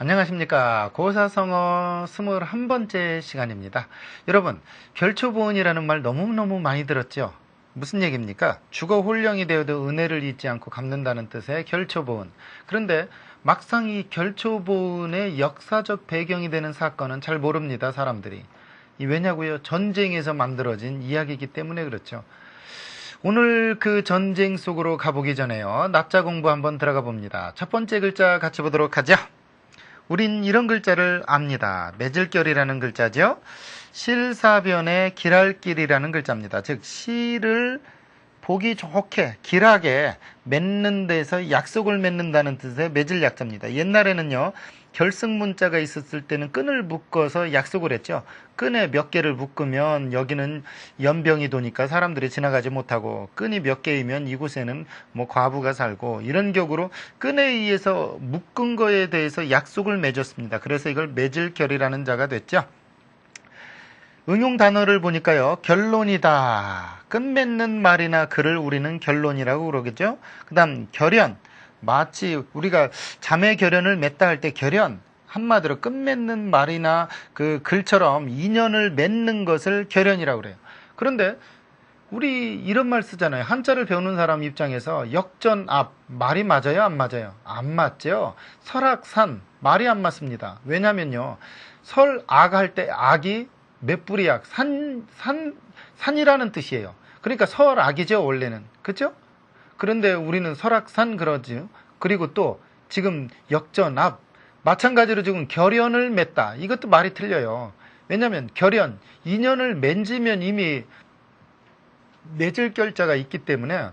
안녕하십니까. 고사성어 21번째 시간입니다. 여러분, 결초보은이라는 말 너무너무 많이 들었죠? 무슨 얘기입니까? 죽어 홀령이 되어도 은혜를 잊지 않고 갚는다는 뜻의 결초보은. 그런데 막상 이 결초보은의 역사적 배경이 되는 사건은 잘 모릅니다, 사람들이. 왜냐고요? 전쟁에서 만들어진 이야기이기 때문에 그렇죠. 오늘 그 전쟁 속으로 가보기 전에요. 납자 공부 한번 들어가 봅니다. 첫 번째 글자 같이 보도록 하죠. 우린 이런 글자를 압니다. 맺을결이라는 글자죠. 실사변의 길할길이라는 글자입니다. 즉 시를 보기 좋게 길하게 맺는 데서 약속을 맺는다는 뜻의 맺을 약자입니다. 옛날에는요. 결승문자가 있었을 때는 끈을 묶어서 약속을 했죠. 끈에 몇 개를 묶으면 여기는 연병이 도니까 사람들이 지나가지 못하고, 끈이 몇 개이면 이곳에는 뭐 과부가 살고, 이런 격으로 끈에 의해서 묶은 거에 대해서 약속을 맺었습니다. 그래서 이걸 맺을 결이라는 자가 됐죠. 응용 단어를 보니까요. 결론이다. 끝맺는 말이나 글을 우리는 결론이라고 그러겠죠. 그 다음 결연. 마치 우리가 자매 결연을 맺다 할 때 결연, 한마디로 끝맺는 말이나 그 글처럼 인연을 맺는 것을 결연이라고 그래요. 그런데 우리 이런 말 쓰잖아요. 한자를 배우는 사람 입장에서 역전압, 말이 맞아요? 안 맞아요? 안 맞죠. 설악산, 말이 안 맞습니다. 왜냐면요. 설악 할 때 악이 몇부리악, 산이라는 뜻이에요. 그러니까 설악이죠, 원래는. 그죠? 그런데 우리는 설악산 그러죠. 그리고 또 지금 역전압, 마찬가지로 지금 결연을 맺다. 이것도 말이 틀려요. 왜냐하면 결연, 인연을 맺으면 이미 맺을 결자가 있기 때문에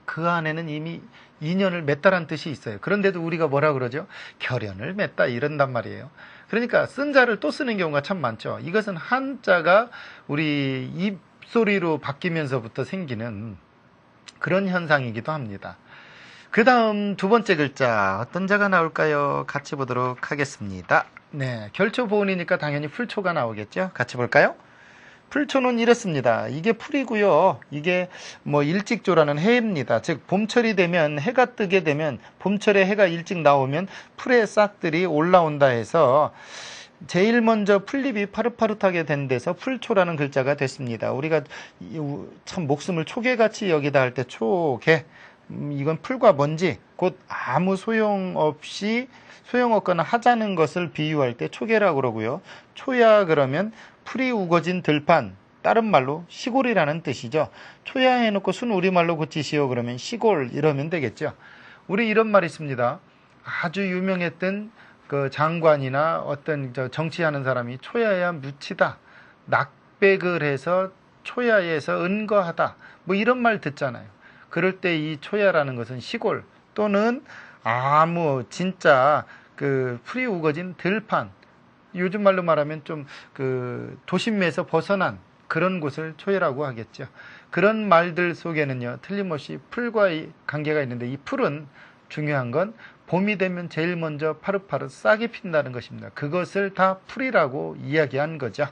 그 안에는 이미 인연을 맺다라는 뜻이 있어요. 그런데도 우리가 뭐라 그러죠? 결연을 맺다 이런단 말이에요. 그러니까 쓴 자를 또 쓰는 경우가 참 많죠. 이것은 한자가 우리 입소리로 바뀌면서부터 생기는 그런 현상이기도 합니다. 그 다음 두 번째 글자 어떤 자가 나올까요? 같이 보도록 하겠습니다. 네, 결초보은이니까 당연히 풀초가 나오겠죠. 같이 볼까요? 풀초는 이렇습니다. 이게 풀이고요. 이게 뭐 일찍조라는 해입니다. 즉 봄철이 되면, 해가 뜨게 되면, 봄철에 해가 일찍 나오면 풀의 싹들이 올라온다 해서 제일 먼저 풀잎이 파릇파릇하게 된 데서 풀초라는 글자가 됐습니다. 우리가 참 목숨을 초계같이 여기다 할 때 초계, 이건 풀과 먼지, 곧 아무 소용없거나 하자는 것을 비유할 때 초계라고 그러고요. 초야 그러면 풀이 우거진 들판, 다른 말로 시골이라는 뜻이죠. 초야 해놓고 순 우리말로 고치시오 그러면 시골 이러면 되겠죠. 우리 이런 말이 있습니다. 아주 유명했던 그 장관이나 어떤 정치하는 사람이 초야야 묻히다, 낙백을 해서 초야에서 은거하다, 뭐 이런 말 듣잖아요. 그럴 때 이 초야라는 것은 시골 또는 아무 진짜 그 풀이 우거진 들판, 요즘 말로 말하면 좀 그 도심에서 벗어난 그런 곳을 초야라고 하겠죠. 그런 말들 속에는요, 틀림없이 풀과 관계가 있는데, 이 풀은 중요한 건 봄이 되면 제일 먼저 파릇파릇 싹이 핀다는 것입니다. 그것을 다 풀이라고 이야기한 거죠.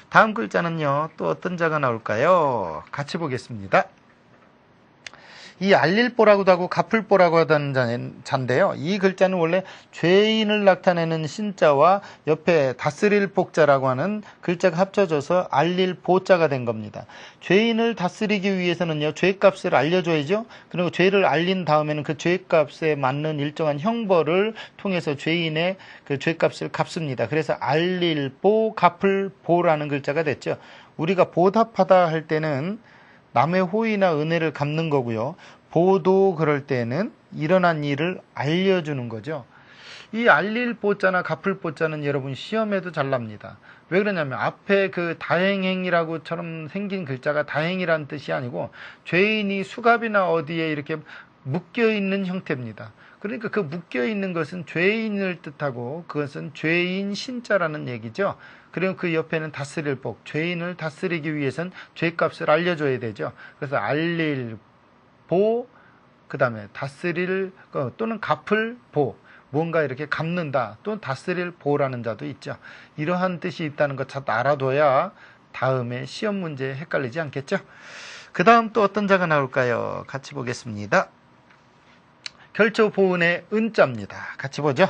다음 글자는요, 또 어떤 자가 나올까요? 같이 보겠습니다. 이 알릴보라고도 하고 갚을보라고 하던 자인데요. 이 글자는 원래 죄인을 나타내는 신자와 옆에 다스릴 복자라고 하는 글자가 합쳐져서 알릴보자가 된 겁니다. 죄인을 다스리기 위해서는요, 죄값을 알려줘야죠. 그리고 죄를 알린 다음에는 그 죄값에 맞는 일정한 형벌을 통해서 죄인의 그 죄값을 갚습니다. 그래서 알릴보, 갚을보라는 글자가 됐죠. 우리가 보답하다 할 때는 남의 호의나 은혜를 갚는 거고요. 보도 그럴 때는 일어난 일을 알려주는 거죠. 이 알릴 보자나 갚을 보자는 여러분 시험에도 잘 납니다. 왜 그러냐면 앞에 그 다행행이라고처럼 생긴 글자가 다행이라는 뜻이 아니고 죄인이 수갑이나 어디에 이렇게 묶여있는 형태입니다. 그러니까 그 묶여있는 것은 죄인을 뜻하고 그것은 죄인 신자라는 얘기죠. 그리고 그 옆에는 다스릴 복, 죄인을 다스리기 위해서는 죄값을 알려줘야 되죠. 그래서 알릴 보, 그 다음에 다스릴 또는 갚을 보, 뭔가 이렇게 갚는다, 또는 다스릴 보라는 자도 있죠. 이러한 뜻이 있다는 것 잘 알아둬야 다음에 시험 문제에 헷갈리지 않겠죠. 그 다음 또 어떤 자가 나올까요? 같이 보겠습니다. 결초보은의 은자입니다. 같이 보죠.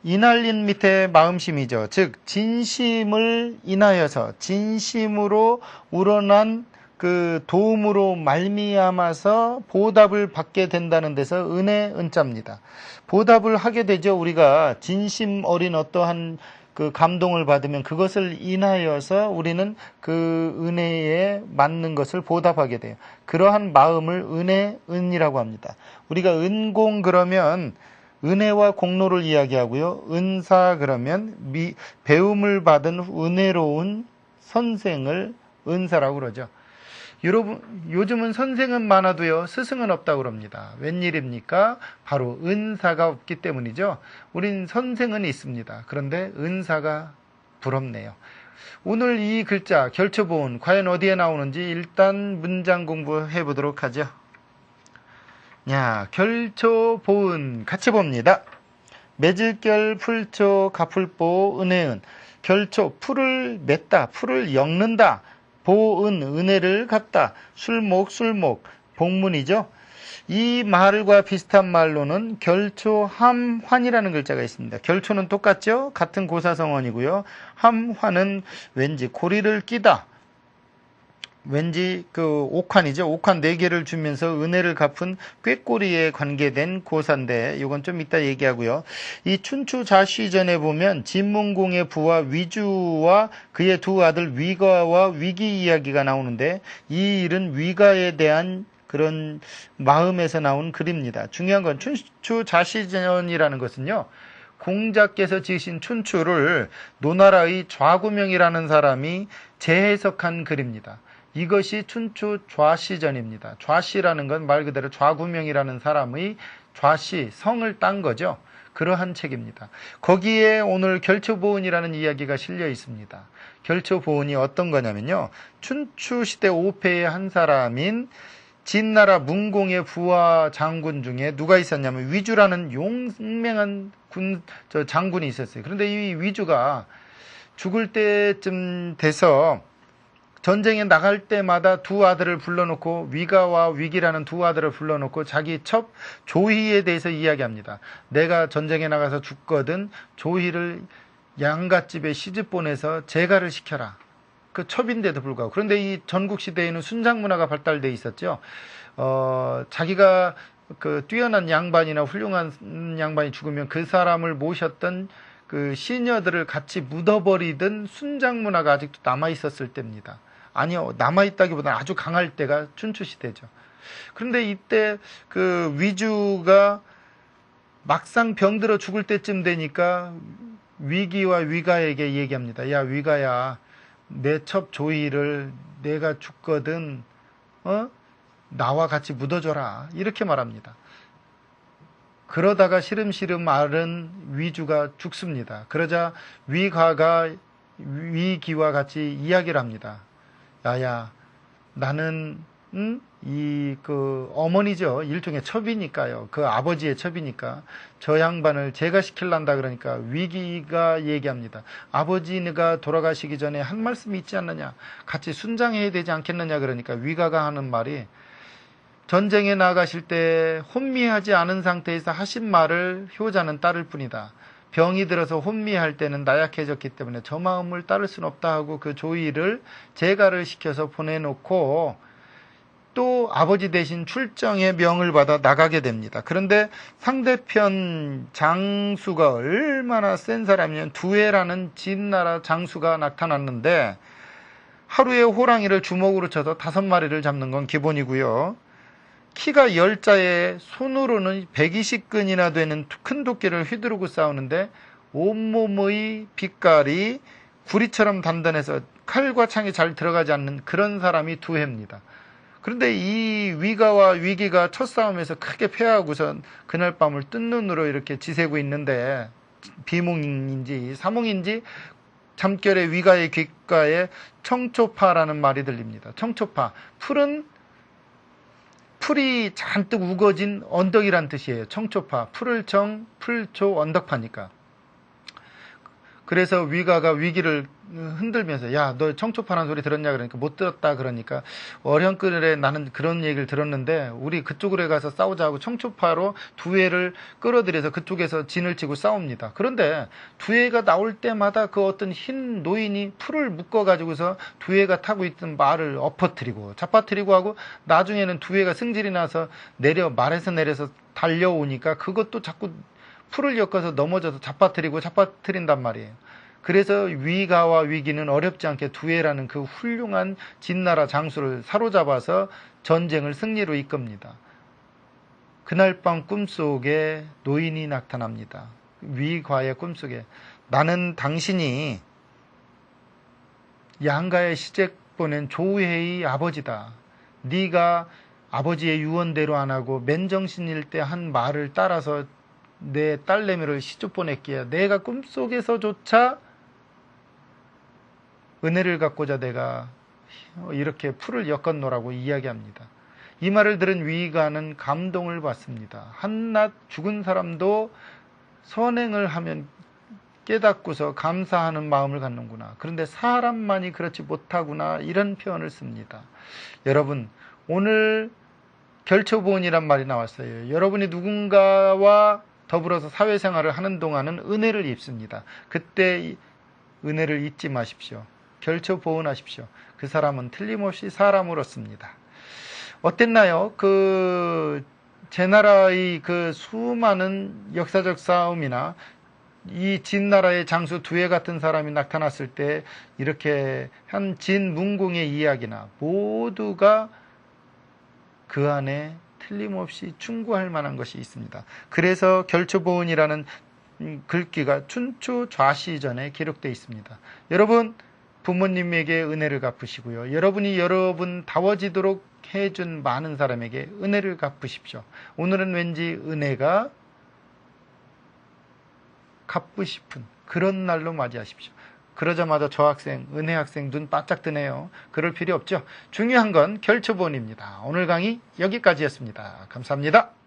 이날린 밑에 마음심이죠. 즉 진심을 인하여서 진심으로 우러난 그 도움으로 말미암아서 보답을 받게 된다는 데서 은혜 은자입니다. 보답을 하게 되죠. 우리가 진심 어린 어떠한 그 감동을 받으면 그것을 인하여서 우리는 그 은혜에 맞는 것을 보답하게 돼요. 그러한 마음을 은혜, 은이라고 합니다. 우리가 은공 그러면 은혜와 공로를 이야기하고요. 은사 그러면 배움을 받은 은혜로운 선생을 은사라고 그러죠. 여러분, 요즘은 선생은 많아도요, 스승은 없다고 그럽니다. 웬일입니까? 바로 은사가 없기 때문이죠. 우린 선생은 있습니다. 그런데 은사가 부럽네요. 오늘 이 글자, 결초보은, 과연 어디에 나오는지 일단 문장 공부해 보도록 하죠. 야, 결초보은, 같이 봅니다. 매질결, 풀초, 가풀보, 은혜은. 결초, 풀을 맺다, 풀을 엮는다. 보은, 은혜를 갖다. 술목, 복문이죠. 이 말과 비슷한 말로는 결초, 함환이라는 글자가 있습니다. 결초는 똑같죠? 같은 고사성어이고요. 함환은 왠지 고리를 끼다. 왠지 그 옥환이죠. 옥환 4개를 주면서 은혜를 갚은 꾀꼬리에 관계된 고사인데 이건 좀 이따 얘기하고요. 이 춘추 자시전에 보면 진문공의 부하 위주와 그의 두 아들 위가와 위기 이야기가 나오는데 이 일은 위가에 대한 그런 마음에서 나온 글입니다. 중요한 건 춘추 자시전이라는 것은요. 공자께서 지으신 춘추를 노나라의 좌구명이라는 사람이 재해석한 글입니다. 이것이 춘추 좌시전입니다. 좌시라는 건 말 그대로 좌구명이라는 사람의 좌시, 성을 딴 거죠. 그러한 책입니다. 거기에 오늘 결초보은이라는 이야기가 실려 있습니다. 결초보은이 어떤 거냐면요. 춘추 시대 5패의 한 사람인 진나라 문공의 부하 장군 중에 누가 있었냐면 위주라는 용맹한 장군이 있었어요. 그런데 이 위주가 죽을 때쯤 돼서 전쟁에 나갈 때마다 두 아들을 불러놓고 위가와 위기라는 두 아들을 불러놓고 자기 첩 조희에 대해서 이야기합니다. 내가 전쟁에 나가서 죽거든 조희를 양갓집에 시집 보내서 제가를 시켜라. 그 첩인데도 불구하고. 그런데 이 전국시대에는 순장 문화가 발달돼 있었죠. 자기가 그 뛰어난 양반이나 훌륭한 양반이 죽으면 그 사람을 모셨던 그 시녀들을 같이 묻어버리던 순장 문화가 아직도 남아 있었을 때입니다. 아니요, 남아있다기보다는 아주 강할 때가 춘추시대죠. 그런데 이때 그 위주가 막상 병들어 죽을 때쯤 되니까 위기와 위가에게 얘기합니다. 야, 위가야, 내 첩 조이를 내가 죽거든, 나와 같이 묻어줘라. 이렇게 말합니다. 그러다가 시름시름 앓은 위주가 죽습니다. 그러자 위가가 위기와 같이 이야기를 합니다. 야야, 나는 그 어머니죠. 일종의 첩이니까요. 그 아버지의 첩이니까 저 양반을 제가 시킬란다 그러니까 위기가 얘기합니다. 아버지가 돌아가시기 전에 한 말씀이 있지 않느냐. 같이 순장해야 되지 않겠느냐 그러니까 위가가 하는 말이 전쟁에 나가실 때 혼미하지 않은 상태에서 하신 말을 효자는 따를 뿐이다. 병이 들어서 혼미할 때는 나약해졌기 때문에 저 마음을 따를 수는 없다 하고 그 조이를 제가를 시켜서 보내놓고 또 아버지 대신 출정의 명을 받아 나가게 됩니다. 그런데 상대편 장수가 얼마나 센 사람이냐면 두해라는 진나라 장수가 나타났는데 하루에 호랑이를 주먹으로 쳐서 5마리를 잡는 건 기본이고요. 키가 10자에 손으로는 120근이나 되는 큰 도끼를 휘두르고 싸우는데 온몸의 빛깔이 구리처럼 단단해서 칼과 창이 잘 들어가지 않는 그런 사람이 두해입니다. 그런데 이 위가와 위기가 첫 싸움에서 크게 패하고선 그날 밤을 뜬 눈으로 이렇게 지새고 있는데 비몽인지 사몽인지 잠결에 위가의 귓가에 청초파라는 말이 들립니다. 청초파, 풀이 잔뜩 우거진 언덕이란 뜻이에요. 청초파, 풀을 청, 풀초, 언덕파니까. 그래서 위가가 위기를 흔들면서 야, 너 청초파란 소리 들었냐 그러니까 못 들었다 그러니까 어련끈에 나는 그런 얘기를 들었는데 우리 그쪽으로 가서 싸우자고 청초파로 두해를 끌어들여서 그쪽에서 진을 치고 싸웁니다. 그런데 두해가 나올 때마다 그 어떤 흰 노인이 풀을 묶어가지고서 두해가 타고 있던 말을 엎어뜨리고 잡아뜨리고 하고 나중에는 두해가 승질이 나서 말에서 내려서 달려오니까 그것도 자꾸 풀을 엮어서 넘어져서 잡아뜨린단 말이에요. 그래서 위가와 위기는 어렵지 않게 두해라는 그 훌륭한 진나라 장수를 사로잡아서 전쟁을 승리로 이끕니다. 그날 밤 꿈속에 노인이 나타납니다. 위가의 꿈속에 나는 당신이 양가의 시댁 보낸 조회의 아버지다. 네가 아버지의 유언대로 안 하고 맨정신일 때 한 말을 따라서 내 딸내미를 시집 보냈기에 내가 꿈속에서조차 은혜를 갖고자 내가 이렇게 풀을 엮었노라고 이야기합니다. 이 말을 들은 위가는 감동을 받습니다. 한낱 죽은 사람도 선행을 하면 깨닫고서 감사하는 마음을 갖는구나. 그런데 사람만이 그렇지 못하구나. 이런 표현을 씁니다. 여러분, 오늘 결초보은이란 말이 나왔어요. 여러분이 누군가와 더불어서 사회생활을 하는 동안은 은혜를 입습니다. 그때 은혜를 잊지 마십시오. 결초보은하십시오. 그 사람은 틀림없이 사람으로습니다. 어땠나요? 제 나라의 그 수많은 역사적 싸움이나 이 진나라의 장수 두해 같은 사람이 나타났을 때 이렇게 한 진문공의 이야기나 모두가 그 안에 틀림없이 충고할 만한 것이 있습니다. 그래서 결초보은이라는 글귀가 춘추 좌시전에 기록되어 있습니다. 여러분, 부모님에게 은혜를 갚으시고요. 여러분이 여러분다워지도록 해준 많은 사람에게 은혜를 갚으십시오. 오늘은 왠지 은혜가 갚고 싶은 그런 날로 맞이하십시오. 그러자마자 저 학생, 은혜 학생 눈 바짝 뜨네요. 그럴 필요 없죠. 중요한 건 결초본입니다. 오늘 강의 여기까지였습니다. 감사합니다.